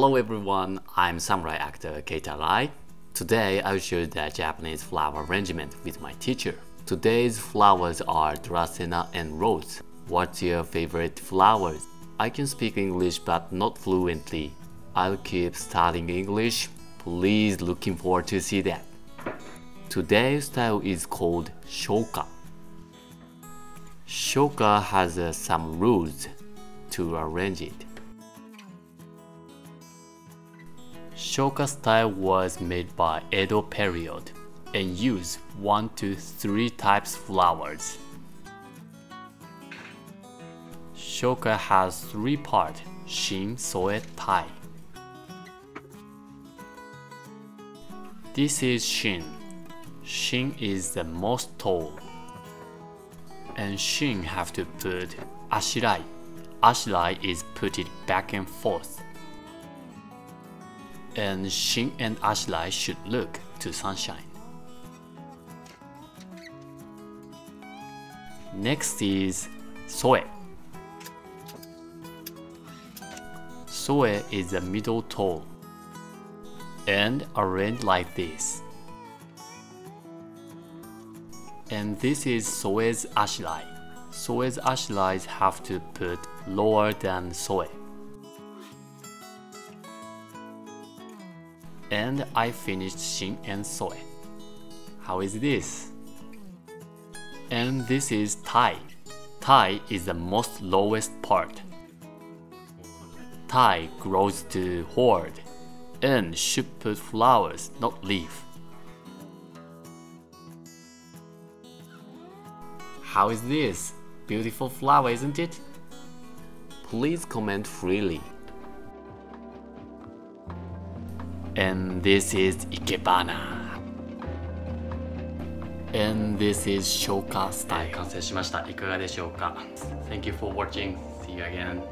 Hello everyone, I'm samurai actor Keita Arai. Today I'll show you the Japanese flower arrangement with my teacher. Today's flowers are Dracaena and Rose. What's your favorite flowers? I can speak English but not fluently. I'll keep studying English. Please looking forward to see that. Today's style is called shoka. Shoka has some rules to arrange it. Shoka style was made by Edo period and used 1 to 3 types flowers. Shoka has 3 parts: Shin, Soe, Tai. This is Shin. Shin is the most tall. And Shin have to put ashirai. Ashirai is put it back and forth. And Shin and ashirai should look to sunshine. Next is Soe. Soe is the middle tall and arranged like this. And this is Soe's ashirai. Soe's ashirai have to put lower than Soe. And I finished Shin and Soe. How is this? And this is Tai. Tai is the most lowest part. Tai grows to hoard and should put flowers, not leaf. How is this? Beautiful flower, isn't it? Please comment freely. And this is Ikebana. And this is shoka style. 完成しました。いかがでしょうか? Thank you for watching. See you again.